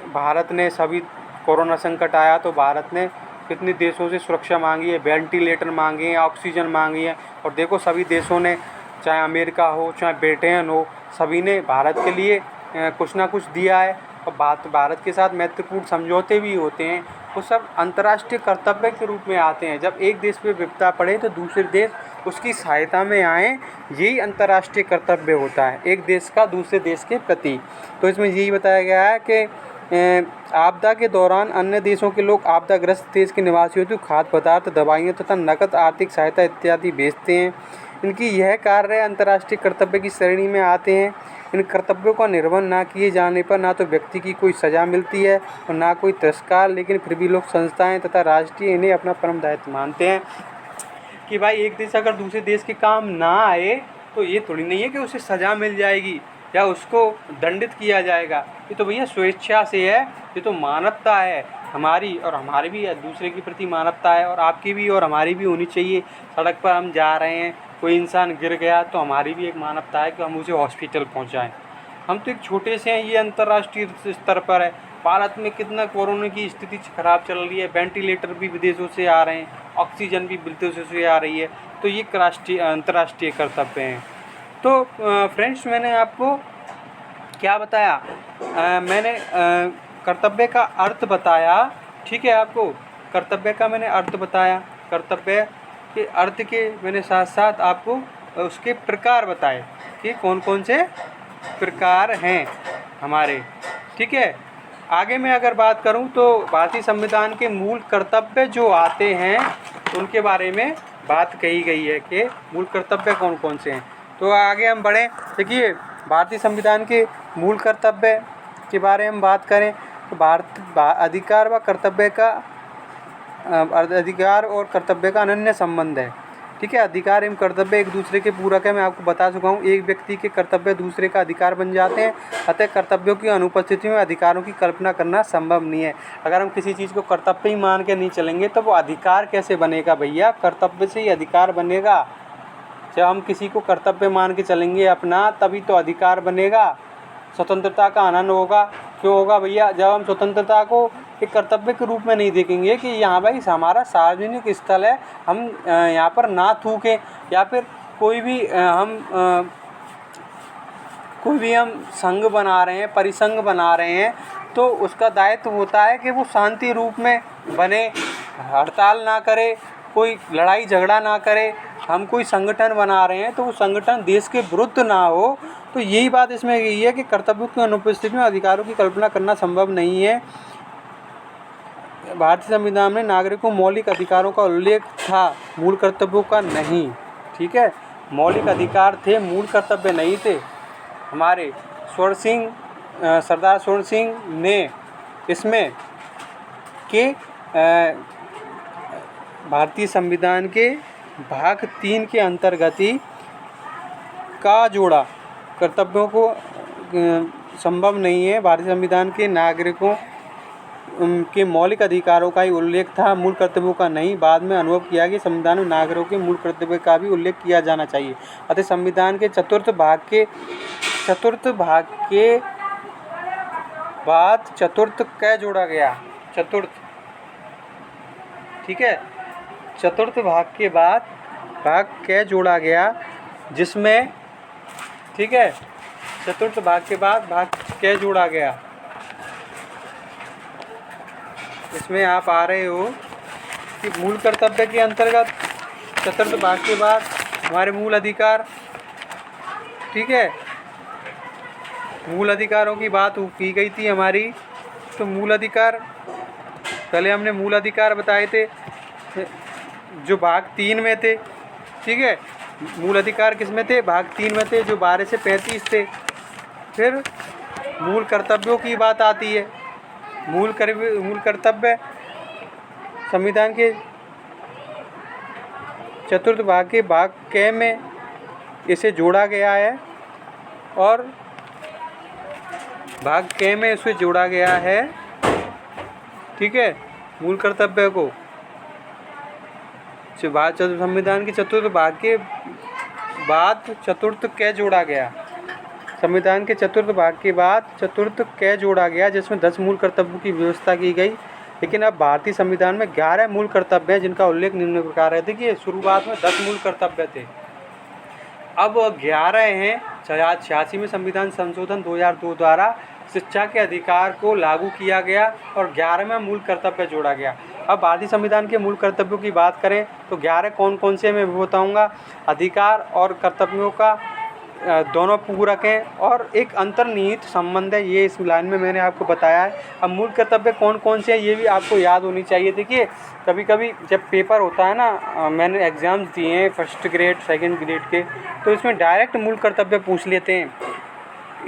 भारत ने सभी कोरोना संकट आया तो भारत ने कितने देशों से सुरक्षा मांगी है, वेंटिलेटर मांगे हैं, ऑक्सीजन मांगी है। और देखो, सभी देशों ने, चाहे अमेरिका हो चाहे ब्रिटेन हो, सभी ने भारत के लिए कुछ ना कुछ दिया है। और भारत के साथ महत्वपूर्ण समझौते भी होते हैं। वो सब अंतर्राष्ट्रीय कर्तव्य के रूप में आते हैं। जब एक देश पे विपदा पड़े तो दूसरे देश उसकी सहायता में आएँ, यही अंतर्राष्ट्रीय कर्तव्य होता है एक देश का दूसरे देश के प्रति। तो इसमें यही बताया गया है कि आपदा के दौरान अन्य देशों के लोग आपदाग्रस्त देश के निवासियों को खाद्य पदार्थ, दवाइयाँ तथा नकद आर्थिक सहायता इत्यादि भेजते हैं। इनकी यह कार्य अंतर्राष्ट्रीय कर्तव्य की श्रेणी में आते हैं। इन कर्तव्यों का निर्वहन ना किए जाने पर ना तो व्यक्ति की कोई सज़ा मिलती है और ना कोई तिरस्कार, लेकिन फिर भी लोग, संस्थाएं तथा राष्ट्रीय इन्हें अपना परम दायित्व मानते हैं। कि भाई एक देश अगर दूसरे देश के काम ना आए तो ये थोड़ी नहीं है कि उसे सज़ा मिल जाएगी या उसको दंडित किया जाएगा। ये तो भैया स्वेच्छा से है, ये तो मानवता है हमारी, और हमारी भी दूसरे के प्रति मानवता है, और आपकी भी और हमारी भी होनी चाहिए। सड़क पर हम जा रहे हैं, कोई इंसान गिर गया तो हमारी भी एक मानवता है कि हम उसे हॉस्पिटल पहुंचाएं। हम तो एक छोटे से हैं, ये अंतर्राष्ट्रीय स्तर पर है। भारत में कितना कोरोना की स्थिति खराब चल रही है, वेंटिलेटर भी विदेशों से आ रहे हैं, ऑक्सीजन भी विदेशों से आ रही है। तो ये अंतर्राष्ट्रीय कर्तव्य हैं। तो फ्रेंड्स, मैंने आपको क्या बताया, मैंने कर्तव्य का अर्थ बताया, ठीक है। आपको कर्तव्य का मैंने अर्थ बताया, कर्तव्य के अर्थ के मैंने साथ साथ आपको उसके प्रकार बताए कि कौन कौन से प्रकार हैं हमारे, ठीक है। आगे मैं अगर बात करूं तो भारतीय संविधान के मूल कर्तव्य जो आते हैं उनके बारे में बात कही गई है कि मूल कर्तव्य कौन कौन से हैं। तो आगे हम बढ़ें। देखिए, भारतीय संविधान के मूल कर्तव्य के बारे में बात करें तो अधिकार और कर्तव्य का अनन्य संबंध है, ठीक है। अधिकार एवं कर्तव्य एक दूसरे के पूरक है। मैं आपको बता चुका हूँ, एक व्यक्ति के कर्तव्य दूसरे का अधिकार बन जाते हैं। अतः कर्तव्यों की अनुपस्थिति में अधिकारों की कल्पना करना संभव नहीं है। अगर हम किसी चीज़ को कर्तव्य ही मान के नहीं चलेंगे तो वो अधिकार कैसे बनेगा भैया? कर्तव्य से ही अधिकार बनेगा। जब हम किसी को कर्तव्य मान के चलेंगे अपना, तभी तो अधिकार बनेगा, स्वतंत्रता का आनंद होगा। क्यों होगा भैया? जब हम स्वतंत्रता को एक कर्तव्य के रूप में नहीं देखेंगे कि यहाँ भाई हमारा सार्वजनिक स्थल है, हम यहाँ पर ना थूकें, या फिर कोई भी हम संघ बना रहे हैं, परिसंघ बना रहे हैं, तो उसका दायित्व होता है कि वो शांति रूप में बने, हड़ताल ना करे, कोई लड़ाई झगड़ा ना करे। हम कोई संगठन बना रहे हैं तो वो संगठन देश के विरुद्ध ना हो। तो यही बात इसमें यही है कि कर्तव्यों की अनुपस्थिति में अधिकारों की कल्पना करना संभव नहीं है। भारतीय संविधान में नागरिकों मौलिक अधिकारों का उल्लेख था, मूल कर्तव्यों का नहीं, ठीक है। मौलिक अधिकार थे, मूल कर्तव्य नहीं थे। हमारे सरदार स्वर्ण सिंह ने इसमें के भारतीय संविधान के भाग 3 के अंतर्गत ही का जोड़ा। कर्तव्यों को संभव नहीं है। भारतीय संविधान के नागरिकों के मौलिक अधिकारों का ही उल्लेख था, मूल कर्तव्यों का नहीं। बाद में अनुभव किया कि संविधान में नागरिकों के मूल कर्तव्य का भी उल्लेख किया जाना चाहिए। अतः संविधान के चतुर्थ भाग के बाद चतुर्थ क जोड़ा गया। चतुर्थ ठीक है। चतुर्थ भाग के बाद भाग क जोड़ा गया, जिसमें, ठीक है, चतुर्थ भाग के बाद भाग क जोड़ा गया। इसमें आप आ रहे हो कि मूल कर्तव्य के अंतर्गत चतुर्थ भाग के बाद हमारे मूल अधिकार, ठीक है, मूल अधिकारों की बात की गई थी हमारी। तो मूल अधिकार, पहले हमने मूल अधिकार बताए थे जो भाग 3 में थे, ठीक है। मूल अधिकार किस में थे? भाग 3 में थे, जो 12 से 35 थे। फिर मूल कर्तव्यों की बात आती है। मूल कर्तव्य संविधान के चतुर्थ भाग के भाग क में इसे जोड़ा गया है, और भाग क में इसे जोड़ा गया है, ठीक है, मूल कर्तव्य को। संविधान के चतुर्थ भाग के बाद चतुर्थ क जोड़ा गया। संविधान के चतुर्थ भाग के बाद चतुर्थ क जोड़ा गया, जिसमें 10 मूल कर्तव्यों की व्यवस्था की गई। लेकिन अब भारतीय संविधान में 11 मूल कर्तव्य हैं, जिनका उल्लेख निम्न प्रकार है। देखिए, शुरुआत में 10 मूल कर्तव्य थे, अब 11 हैं। 86 में संविधान संशोधन 2002 द्वारा शिक्षा के अधिकार को लागू किया गया और 11वां मूल कर्तव्य जोड़ा गया। अब भारतीय संविधान के मूल कर्तव्यों की बात करें तो 11 कौन कौन से मैं बताऊंगा। अधिकार और कर्तव्यों का दोनों पूरक हैं और एक अंतर्निहित संबंध है, ये इस लाइन में मैंने आपको बताया है। अब मूल कर्तव्य कौन कौन से हैं ये भी आपको याद होनी चाहिए। देखिए, कभी कभी जब पेपर होता है ना, मैंने एग्ज़ाम्स दिए हैं 1st ग्रेड 2nd ग्रेड के, तो इसमें डायरेक्ट मूल कर्तव्य पूछ लेते हैं।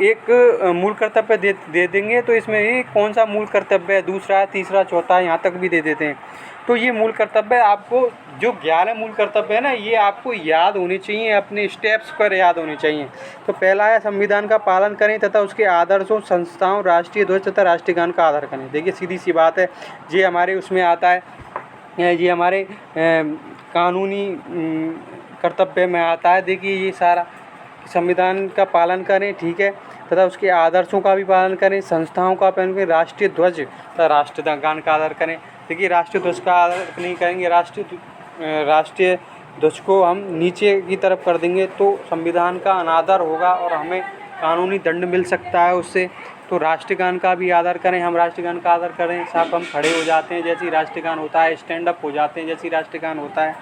एक मूल कर्तव्य दे देंगे तो इसमें ही कौन सा मूल कर्तव्य है, दूसरा, तीसरा, चौथा, यहाँ तक भी दे देते हैं। तो ये मूल कर्तव्य आपको, जो 11 मूल कर्तव्य है ना, ये आपको याद होने चाहिए, अपने स्टेप्स पर याद होने चाहिए। तो पहला है संविधान का पालन करें तथा उसके आदर्शों, संस्थाओं, राष्ट्रीय ध्वज तथा राष्ट्रीय गान का आदर करें। देखिए, सीधी सी बात है, ये हमारे उसमें आता है, ये हमारे कानूनी कर्तव्य में आता है। देखिए, ये सारा संविधान का पालन करें, ठीक है, तथा उसके आदर्शों का भी पालन करें, संस्थाओं का पालन करें, राष्ट्रीय ध्वज तथा राष्ट्रीय गान का आदर करें। देखिए, राष्ट्रीय ध्वज का आदर नहीं करेंगे, राष्ट्रीय ध्वज को हम नीचे की तरफ कर देंगे तो संविधान का अनादर होगा और हमें कानूनी दंड मिल सकता है उससे। तो राष्ट्रीय गान का भी आदर करें, हम राष्ट्रीय गान का आदर करें, साहब हम खड़े हो जाते हैं जैसे ही राष्ट्रीय गान होता है, स्टैंड अप हो जाते हैं जैसे ही राष्ट्रीय गान होता है।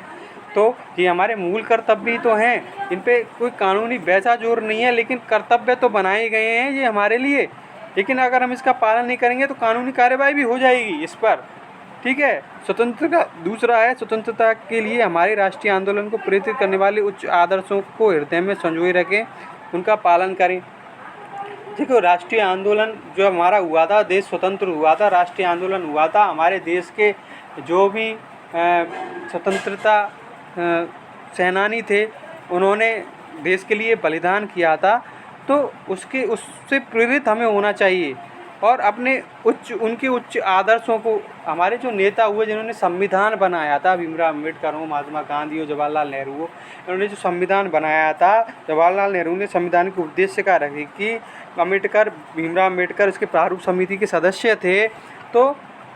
तो ये हमारे मूल कर्तव्य ही तो हैं, इन पे कोई कानूनी वैसा जोर नहीं है, लेकिन कर्तव्य तो बनाए गए हैं ये हमारे लिए। लेकिन अगर हम इसका पालन नहीं करेंगे तो कानूनी कार्यवाही भी हो जाएगी इस पर, ठीक है। स्वतंत्रता, दूसरा है स्वतंत्रता के लिए हमारे राष्ट्रीय आंदोलन को प्रेरित करने वाले उच्च आदर्शों को हृदय में संजोए रखें, उनका पालन करें। देखो, राष्ट्रीय आंदोलन जो हमारा हुआ था, देश स्वतंत्र हुआ था, राष्ट्रीय आंदोलन हुआ था, हमारे देश के जो भी स्वतंत्रता सेनानी थे, उन्होंने देश के लिए बलिदान किया था, तो उससे प्रेरित हमें होना चाहिए और अपने उनके उच्च आदर्शों को, हमारे जो नेता हुए जिन्होंने संविधान बनाया था, भीमराव अम्बेडकर हो, महात्मा गांधी हो, जवाहरलाल नेहरू हो, इन्होंने जो संविधान बनाया था, जवाहरलाल नेहरू ने संविधान के उद्देश्य का रखे कि भीमराव अम्बेडकर इसके प्रारूप समिति के सदस्य थे। तो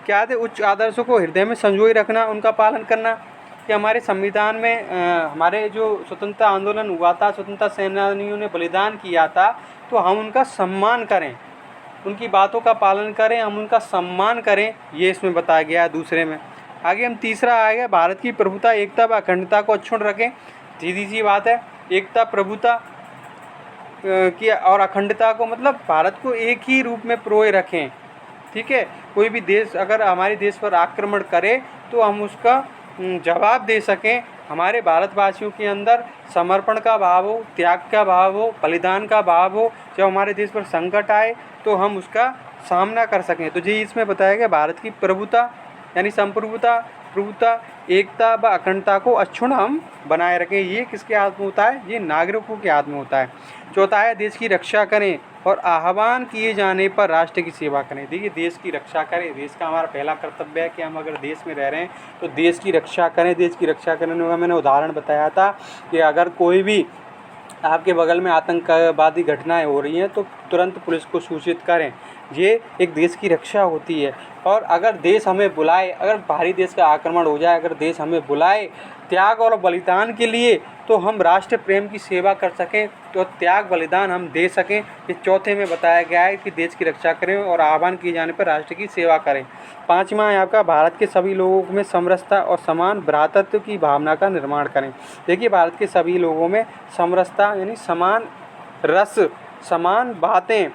क्या थे? उच्च आदर्शों को हृदय में संजोए रखना, उनका पालन करना। कि हमारे संविधान में हमारे जो स्वतंत्रता आंदोलन हुआ था, स्वतंत्रता सेनानियों ने बलिदान किया था, तो हम उनका सम्मान करें, उनकी बातों का पालन करें, हम उनका सम्मान करें, ये इसमें बताया गया है। दूसरे में आगे हम तीसरा आएगा, भारत की प्रभुता, एकता व अखंडता को अक्षुण्ण रखें। सीधी सी बात है, एकता, प्रभुता की और अखंडता को, मतलब भारत को एक ही रूप में प्रोए रखें, ठीक है। कोई भी देश अगर हमारे देश पर आक्रमण करे तो हम उसका जवाब दे सकें, हमारे भारतवासियों के अंदर समर्पण का भाव हो, त्याग का भाव हो, बलिदान का भाव हो। जब हमारे देश पर संकट आए तो हम उसका सामना कर सकें। तो जी इसमें बताया गया भारत की प्रभुता यानी संप्रभुता, प्रभुता, एकता व अखंडता को अक्षुण्ण हम बनाए रखें। ये किसके हाथ में होता है? ये नागरिकों के हाथ में होता है। चौथा है, देश की रक्षा करें और आह्वान किए जाने पर राष्ट्र की सेवा करें। देखिए, देश की रक्षा करें, देश का हमारा पहला कर्तव्य है कि हम अगर देश में रह रहे हैं तो देश की रक्षा करें। देश की रक्षा करने का मैंने उदाहरण बताया था कि अगर कोई भी आपके बगल में आतंकवादी घटनाएं हो रही हैं तो तुरंत पुलिस को सूचित करें। ये एक देश की रक्षा होती है। और अगर देश हमें बुलाए, अगर बाहरी देश का आक्रमण हो जाए, अगर देश हमें बुलाए त्याग और बलिदान के लिए, तो हम राष्ट्र प्रेम की सेवा कर सकें, तो त्याग बलिदान हम दे सकें। इस चौथे में बताया गया है कि देश की रक्षा करें और आह्वान किए जाने पर राष्ट्र की सेवा करें। पाँचवा है आपका, भारत के सभी लोगों में समरसता और समान भ्रातृत्व की भावना का निर्माण करें। देखिए, भारत के सभी लोगों में समरसता यानी समान रस, समान बातें,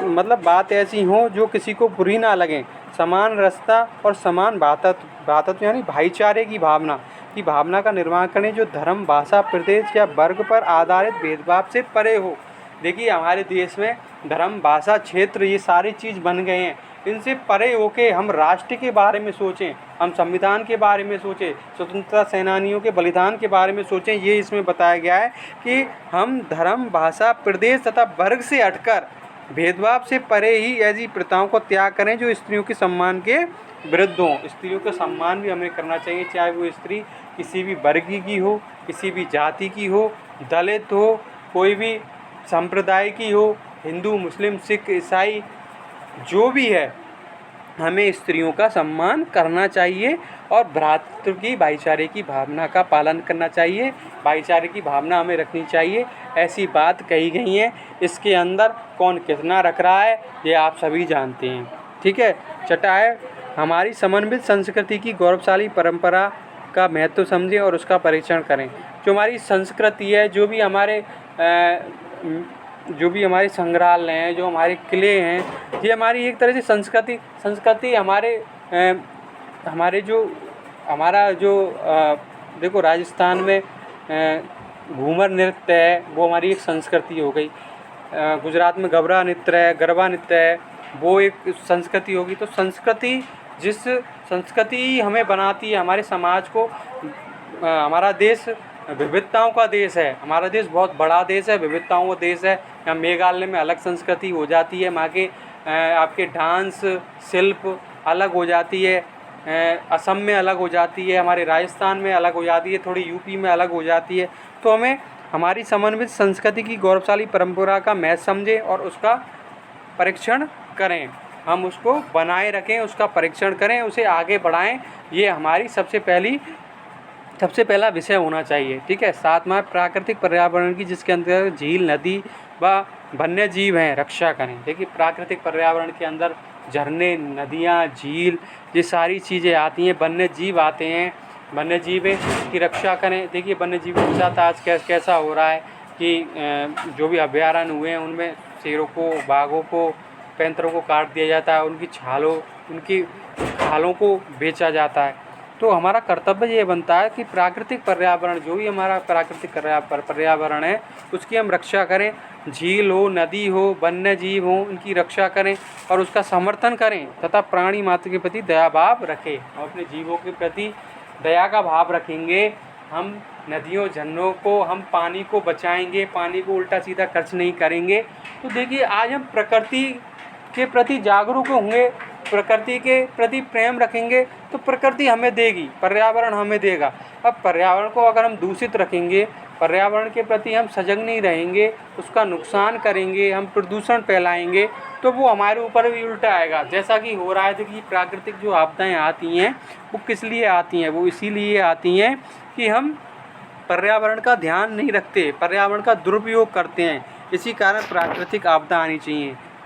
मतलब बात ऐसी हो जो किसी को बुरी ना लगें, समान रसता और समान भ्रातृत्व यानी भाईचारे की भावना का निर्माण करें, जो धर्म, भाषा, प्रदेश या वर्ग पर आधारित भेदभाव से परे हो। देखिए, हमारे देश में धर्म, भाषा, क्षेत्र ये सारी चीज़ बन गए हैं। इनसे परे होके हम राष्ट्र के बारे में सोचें, हम संविधान के बारे में सोचें, स्वतंत्रता सेनानियों के बलिदान के बारे में सोचें। ये इसमें बताया गया है कि हम धर्म, भाषा, प्रदेश तथा वर्ग से हटकर भेदभाव से परे ही ऐसी प्रथाओं को त्याग करें जो स्त्रियों के सम्मान के विरुद्ध हों। स्त्रियों का सम्मान भी हमें करना चाहिए, चाहे वो स्त्री किसी भी वर्ग की हो, किसी भी जाति की हो, दलित हो, कोई भी संप्रदाय की हो, हिंदू, मुस्लिम, सिख, ईसाई, जो भी है, हमें स्त्रियों का सम्मान करना चाहिए और भ्रातृत्व की, भाईचारे की भावना का पालन करना चाहिए। भाईचारे की भावना हमें रखनी चाहिए, ऐसी बात कही गई है। इसके अंदर कौन कितना रख रहा है ये आप सभी जानते हैं। ठीक है। छठा है, हमारी समन्वित संस्कृति की गौरवशाली परंपरा का महत्व समझें और उसका परीक्षण करें। जो हमारी संस्कृति है, जो भी हमारे संग्रहालय हैं, जो हमारे किले हैं, ये हमारी एक तरह से संस्कृति हमारा जो देखो, राजस्थान में घूमर नृत्य है, वो हमारी एक संस्कृति हो गई। गुजरात में गरबा नृत्य है, वो एक संस्कृति होगी। तो जिस संस्कृति हमें बनाती है हमारे समाज को। हमारा देश विविधताओं का देश है, हमारा देश बहुत बड़ा देश है, विविधताओं का देश है। यहाँ मेघालय में अलग संस्कृति हो जाती है, वहाँ के आपके डांस, शिल्प अलग हो जाती है, असम में अलग हो जाती है, हमारे राजस्थान में अलग हो जाती है, थोड़ी यूपी में अलग हो जाती है। तो हमें हमारी समन्वित संस्कृति की गौरवशाली परंपरा का महत्व समझें और उसका परीक्षण करें। हम उसको बनाए रखें, उसका परीक्षण करें, उसे आगे बढ़ाएं। ये हमारी सबसे पहला विषय होना चाहिए। ठीक है। सातवां, प्राकृतिक पर्यावरण की, जिसके अंदर झील, नदी व वन्य जीव हैं, रक्षा करें। देखिए, प्राकृतिक पर्यावरण के अंदर झरने, नदियाँ, झील, ये सारी चीज़ें आती हैं। वन्य जीव आते हैं, वन्य जीव की रक्षा करें। देखिए, वन्य जीवों के साथ आज कैसा हो रहा है कि जो भी अभयारण्य हुए हैं उनमें शेरों को, बाघों को, पैंतरों को काट दिया जाता है, उनकी खालों को बेचा जाता है। तो हमारा कर्तव्य ये बनता है कि प्राकृतिक पर्यावरण, जो भी हमारा प्राकृतिक पर्यावरण है, उसकी हम रक्षा करें। झील हो, नदी हो, वन्य जीव हो, उनकी रक्षा करें और उसका समर्थन करें तथा प्राणी मात्र के प्रति दया भाव रखें। हम अपने जीवों के प्रति दया का भाव रखेंगे, हम नदियों, झरनों को, हम पानी को बचाएंगे, पानी को उल्टा सीधा खर्च नहीं करेंगे। तो देखिए, आज हम प्रकृति के प्रति जागरूक होंगे, प्रकृति के प्रति प्रेम रखेंगे, तो प्रकृति हमें देगी, पर्यावरण हमें देगा। अब पर्यावरण को अगर हम दूषित रखेंगे, पर्यावरण के प्रति हम सजग नहीं रहेंगे, उसका नुकसान करेंगे, हम प्रदूषण फैलाएंगे, तो वो हमारे ऊपर भी उल्टा आएगा। जैसा कि हो रहा है। देखिए, प्राकृतिक जो आपदाएं आती हैं वो किस लिए आती हैं? वो इसीलिए आती हैं कि हम पर्यावरण का ध्यान नहीं रखते, पर्यावरण का दुरुपयोग करते हैं। इसी कारण प्राकृतिक आपदा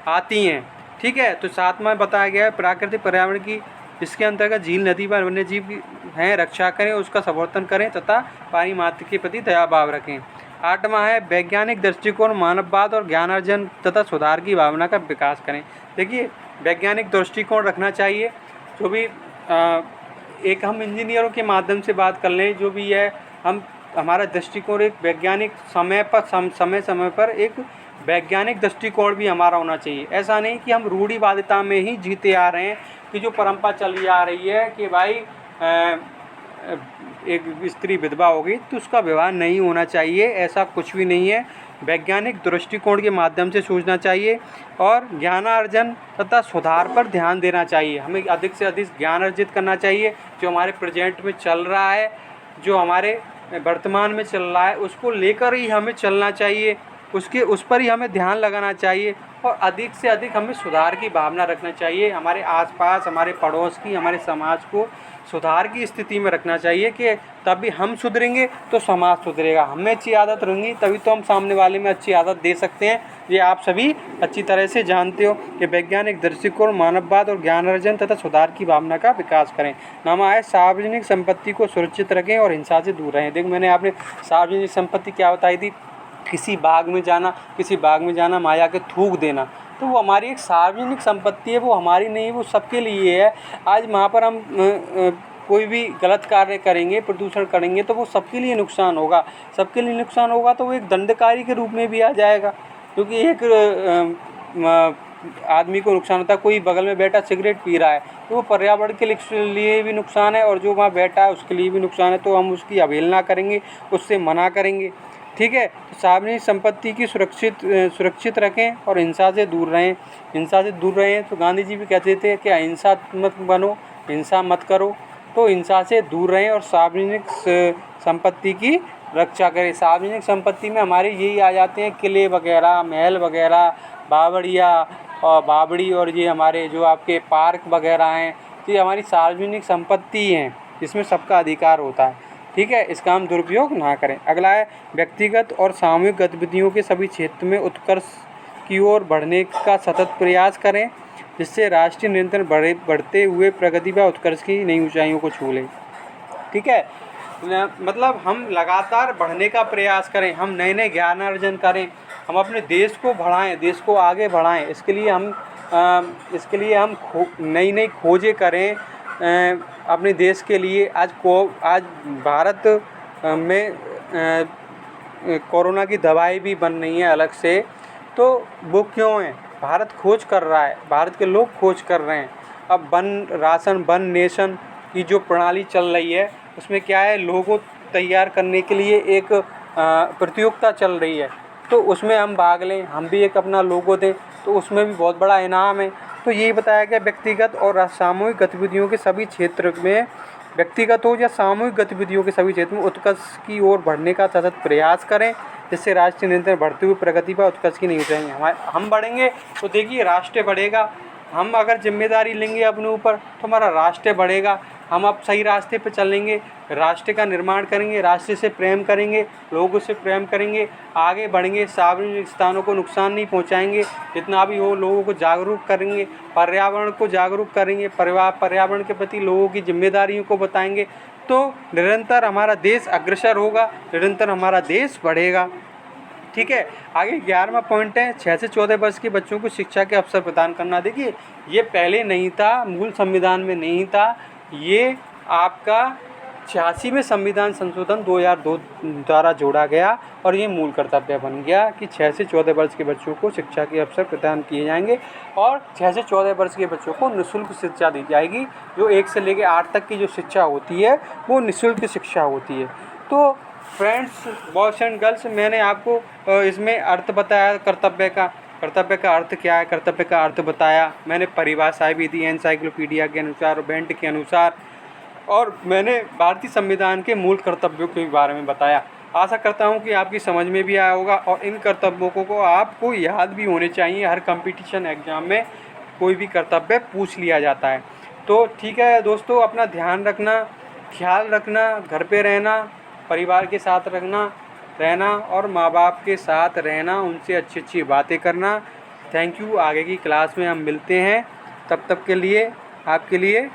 आती हैं। ठीक है। तो सातवां बताया गया है, प्राकृतिक पर्यावरण की, इसके अंतर्गत झील, नदी व वन्य जीव की हैं, रक्षा करें, उसका समर्थन करें तथा प्राणी मात्र के प्रति दया भाव रखें। आठवां है, वैज्ञानिक दृष्टिकोण, मानववाद और ज्ञानार्जन तथा सुधार की भावना का विकास करें। देखिए, वैज्ञानिक दृष्टिकोण रखना चाहिए। जो भी एक हम इंजीनियरों के माध्यम से बात कर लें, जो भी है, हमारा दृष्टिकोण एक वैज्ञानिक समय पर एक वैज्ञानिक दृष्टिकोण भी हमारा होना चाहिए। ऐसा नहीं कि हम रूढ़िवादिता में ही जीते आ रहे हैं, कि जो परंपरा चली आ रही है कि भाई एक स्त्री विधवा हो गई तो उसका विवाह नहीं होना चाहिए। ऐसा कुछ भी नहीं है। वैज्ञानिक दृष्टिकोण के माध्यम से सोचना चाहिए और ज्ञानार्जन तथा सुधार पर ध्यान देना चाहिए। हमें अधिक से अधिक ज्ञान अर्जित करना चाहिए, जो हमारे प्रेजेंट में चल रहा है, जो हमारे वर्तमान में चल रहा है उसको लेकर ही हमें चलना चाहिए, उस पर ही हमें ध्यान लगाना चाहिए और अधिक से अधिक हमें सुधार की भावना रखना चाहिए। हमारे आसपास, हमारे पड़ोस की, हमारे समाज को सुधार की स्थिति में रखना चाहिए कि तभी हम सुधरेंगे तो समाज सुधरेगा। हमें अच्छी आदत रहेंगी तभी तो हम सामने वाले में अच्छी आदत दे सकते हैं। ये आप सभी अच्छी तरह से जानते हो कि वैज्ञानिक दृष्टिकोण, मानववाद और ज्ञान अर्जन तथा सुधार की भावना का विकास करें। नामा है सार्वजनिक संपत्ति को सुरक्षित रखें और हिंसा से दूर रहें। देखो मैंने आपने सार्वजनिक संपत्ति क्या बताई थी, किसी बाग में जाना माया के थूक देना, तो वो हमारी एक सार्वजनिक संपत्ति है, वो हमारी नहीं है, वो सबके लिए है। आज वहाँ पर हम कोई भी गलत कार्य करेंगे, प्रदूषण करेंगे तो वो सबके लिए नुकसान होगा। तो वो एक दंडकारी के रूप में भी आ जाएगा, क्योंकि एक आदमी को नुकसान होता है। कोई बगल में बैठा सिगरेट पी रहा है तो वो पर्यावरण के लिए भी नुकसान है और जो वहाँ बैठा है उसके लिए भी नुकसान है। तो हम उसकी अवहेलना करेंगे, उससे मना करेंगे, ठीक है। तो सार्वजनिक संपत्ति की सुरक्षित रखें और हिंसा से दूर रहें। तो गांधी जी भी कहते थे कि अहिंसात्मक बनो, हिंसा मत करो। तो हिंसा से दूर रहें और सार्वजनिक संपत्ति की रक्षा करें। सार्वजनिक संपत्ति में हमारे यही आ जाते हैं किले वगैरह, महल वगैरह, बावड़ी और ये हमारे जो आपके पार्क वगैरह हैं, ये हमारी सार्वजनिक संपत्ति हैं जिसमें सबका अधिकार होता है, ठीक है। इसका हम दुरुपयोग ना करें। अगला है व्यक्तिगत और सामूहिक गतिविधियों के सभी क्षेत्र में उत्कर्ष की ओर बढ़ने का सतत प्रयास करें, जिससे राष्ट्रीय निरंतर बढ़ते हुए प्रगति व उत्कर्ष की नई ऊंचाइयों को छू लें, ठीक है। मतलब हम लगातार बढ़ने का प्रयास करें, हम नए ज्ञान अर्जन करें, हम अपने देश को बढ़ाएं, देश को आगे बढ़ाएं। इसके लिए हम नई खोजें करें अपने देश के लिए। आज भारत में कोरोना की दवाई भी बन रही है अलग से, तो वो क्यों है? भारत खोज कर रहा है, भारत के लोग खोज कर रहे हैं। अब वन नेशन की जो प्रणाली चल रही है उसमें क्या है, लोगों तैयार करने के लिए एक प्रतियोगिता चल रही है, तो उसमें हम भाग लें, हम भी एक अपना लोगो दें, तो उसमें भी बहुत बड़ा इनाम है। तो यही बताया गया व्यक्तिगत और सामूहिक गतिविधियों के सभी क्षेत्र में, व्यक्तिगत हो या सामूहिक गतिविधियों के सभी क्षेत्र में उत्कर्ष की ओर बढ़ने का सतत प्रयास करें, जिससे राष्ट्रीय निरंतर बढ़ती हुई प्रगति पर उत्कर्ष की नहीं ऊंचाई। हम बढ़ेंगे तो देखिए राष्ट्र बढ़ेगा। हम अगर जिम्मेदारी लेंगे अपने ऊपर तो हमारा राष्ट्र बढ़ेगा। हम अब सही रास्ते पर चलेंगे, राष्ट्र का निर्माण करेंगे, राष्ट्र से प्रेम करेंगे, लोगों से प्रेम करेंगे, आगे बढ़ेंगे, सार्वजनिक स्थानों को नुकसान नहीं पहुंचाएंगे, जितना भी हो लोगों को जागरूक करेंगे, पर्यावरण को जागरूक करेंगे, पर्यावरण के प्रति लोगों की जिम्मेदारियों को बताएंगे, तो निरंतर हमारा देश अग्रसर होगा, निरंतर हमारा देश बढ़ेगा, ठीक है। आगे 11वां पॉइंट है 6 से 14 वर्ष के बच्चों को शिक्षा के अवसर प्रदान करना। देखिए ये पहले नहीं था, मूल संविधान में नहीं था, ये आपका 86 में संविधान संशोधन 2002 द्वारा जोड़ा गया और ये मूल कर्तव्य बन गया कि 6 से 14 वर्ष के बच्चों को शिक्षा के अवसर प्रदान किए जाएंगे और 6 से 14 वर्ष के बच्चों को निःशुल्क शिक्षा दी जाएगी। जो 1 से लेकर 8 तक की जो शिक्षा होती है वो निःशुल्क शिक्षा होती है। तो फ्रेंड्स, बॉयज़ एंड गर्ल्स, मैंने आपको इसमें अर्थ बताया कर्तव्य का अर्थ क्या है, कर्तव्य का अर्थ बताया, मैंने परिभाषाएं भी दी एनसाइक्लोपीडिया के अनुसार, बेंट के अनुसार, और मैंने भारतीय संविधान के मूल कर्तव्यों के बारे में बताया। आशा करता हूं कि आपकी समझ में भी आया होगा और इन कर्तव्यों को आपको याद भी होने चाहिए। हर कंपटीशन एग्जाम में कोई भी कर्तव्य पूछ लिया जाता है। तो ठीक है दोस्तों, अपना ध्यान रखना, ख्याल रखना, घर पे रहना, परिवार के साथ रहना और माँ बाप के साथ रहना, उनसे अच्छी अच्छी बातें करना। Thank you. आगे की क्लास में हम मिलते हैं, तब तक के लिए आपके लिए